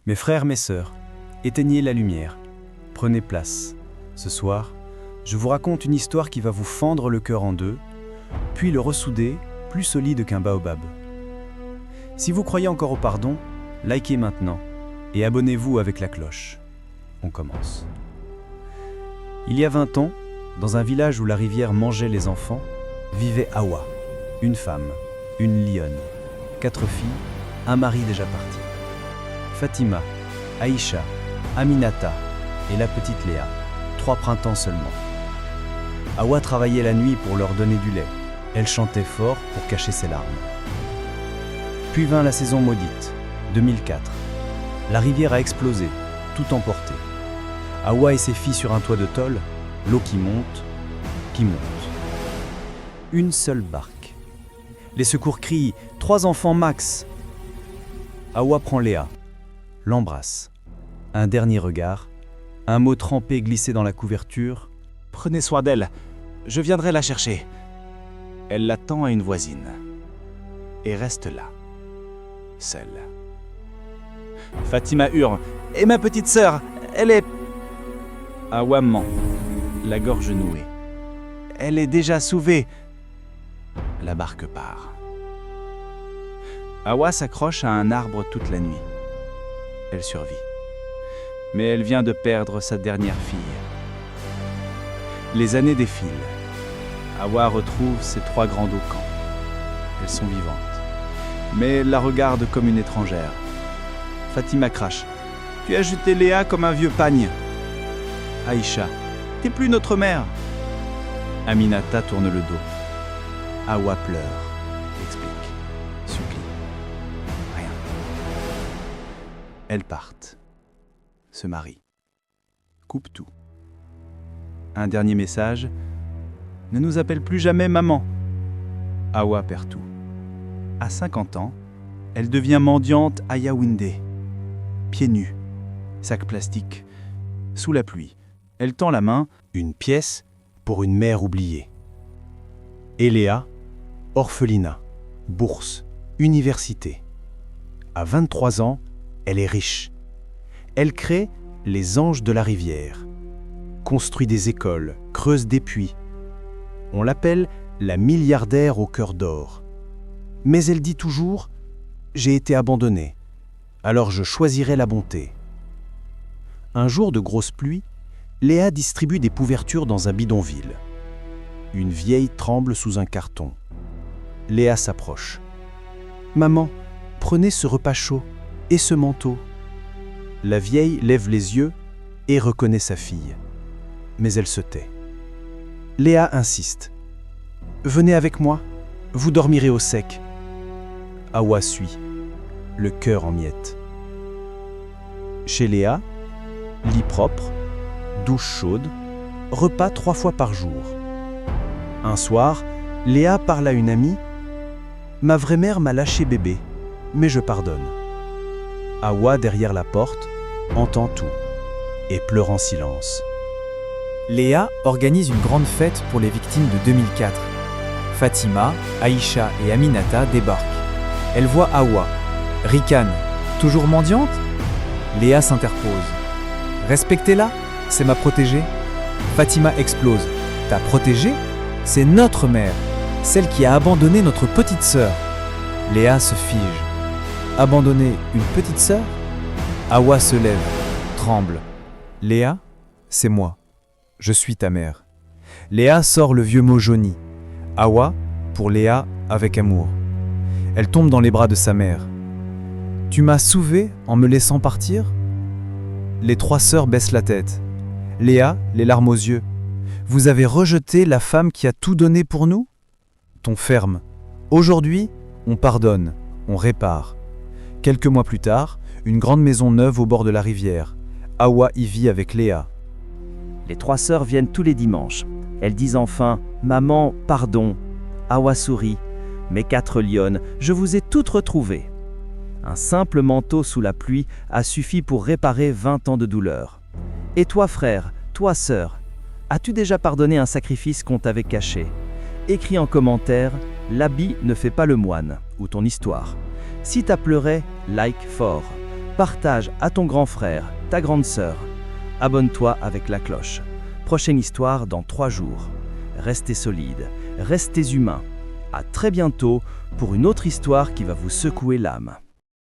Mes frères, mes sœurs, éteignez la lumière, prenez place. Ce soir, je vous raconte une histoire qui va vous fendre le cœur en deux, puis le ressouder plus solide qu'un baobab. Si vous croyez encore au pardon, likez maintenant et abonnez-vous avec la cloche. On commence. Il y a 20 ans, dans un village où la rivière mangeait les enfants, vivait Hawa, une femme, une lionne, 4 filles, un mari déjà parti. Fatima, Aïcha, Aminata et la petite Léa, 3 printemps seulement. Hawa travaillait la nuit pour leur donner du lait. Elle chantait fort pour cacher ses larmes. Puis vint la saison maudite, 2004. La rivière a explosé, tout emporté. Hawa et ses filles sur un toit de tôle, l'eau qui monte, qui monte. Une seule barque. Les secours crient « 3 enfants max !» Hawa prend Léa, l'embrasse. Un dernier regard, un mot trempé glissé dans la couverture. « Prenez soin d'elle, je viendrai la chercher. » Elle l'attend à une voisine et reste là, seule. Fatima hurle « Et ma petite sœur, elle est... » Hawa ment, la gorge nouée. Elle est déjà sauvée. La barque part. Hawa s'accroche à un arbre toute la nuit. Elle survit. Mais elle vient de perdre sa dernière fille. Les années défilent. Hawa retrouve ses 3 grands daucans. Elles sont vivantes, mais elle la regarde comme une étrangère. Fatima crache. « Tu as jeté Léa comme un vieux pagne. » Aïcha. « T'es plus notre mère. » Aminata tourne le dos. Hawa pleure, explique, supplie. Rien. Elles partent, se marient, coupent tout. Un dernier message. Ne nous appelle plus jamais maman. Hawa perd tout. À 50 ans, elle devient mendiante à Yaoundé. Pieds nus, sac plastique, sous la pluie. Elle tend la main, une pièce pour une mère oubliée. Et Léa, orphelinat, bourse, université. À 23 ans, elle est riche. Elle crée les Anges de la Rivière, construit des écoles, creuse des puits. On l'appelle la milliardaire au cœur d'or. Mais elle dit toujours « J'ai été abandonnée, alors je choisirai la bonté ». Un jour de grosse pluie, Léa distribue des couvertures dans un bidonville. Une vieille tremble sous un carton. Léa s'approche. « Maman, prenez ce repas chaud et ce manteau. » La vieille lève les yeux et reconnaît sa fille. Mais elle se tait. Léa insiste. « Venez avec moi, vous dormirez au sec. » Hawa suit, le cœur en miettes. Chez Léa, lit propre, douche chaude, repas 3 fois par jour. Un soir, Léa parle à une amie. « Ma vraie mère m'a lâché bébé, mais je pardonne. » Hawa, derrière la porte, entend tout et pleure en silence. Léa organise une grande fête pour les victimes de 2004. Fatima, Aïcha et Aminata débarquent. Elle voit Hawa. Ricane, toujours mendiante ? Léa s'interpose. Respectez-la, c'est ma protégée. Fatima explose. Ta protégée ? C'est notre mère, celle qui a abandonné notre petite sœur. Léa se fige. Abandonner une petite sœur ? Hawa se lève, tremble. Léa, c'est moi. Je suis ta mère. Léa sort le vieux mot jauni. Hawa, pour Léa, avec amour. Elle tombe dans les bras de sa mère. Tu m'as sauvée en me laissant partir ? Les 3 sœurs baissent la tête. Léa, les larmes aux yeux. Vous avez rejeté la femme qui a tout donné pour nous ? Ton ferme. Aujourd'hui, on pardonne, on répare. Quelques mois plus tard, une grande maison neuve au bord de la rivière. Hawa y vit avec Léa. Les 3 sœurs viennent tous les dimanches. Elles disent enfin « Maman, pardon ». Hawa sourit. « Mes 4 lionnes, je vous ai toutes retrouvées ». Un simple manteau sous la pluie a suffi pour réparer 20 ans de douleur. Et toi frère, toi sœur, as-tu déjà pardonné un sacrifice qu'on t'avait caché ? Écris en commentaire « L'habit ne fait pas le moine » ou ton histoire. Si t'as pleuré, like fort. Partage à ton grand frère, ta grande sœur. Abonne-toi avec la cloche. Prochaine histoire dans 3 jours. Restez solides, restez humains. À très bientôt pour une autre histoire qui va vous secouer l'âme.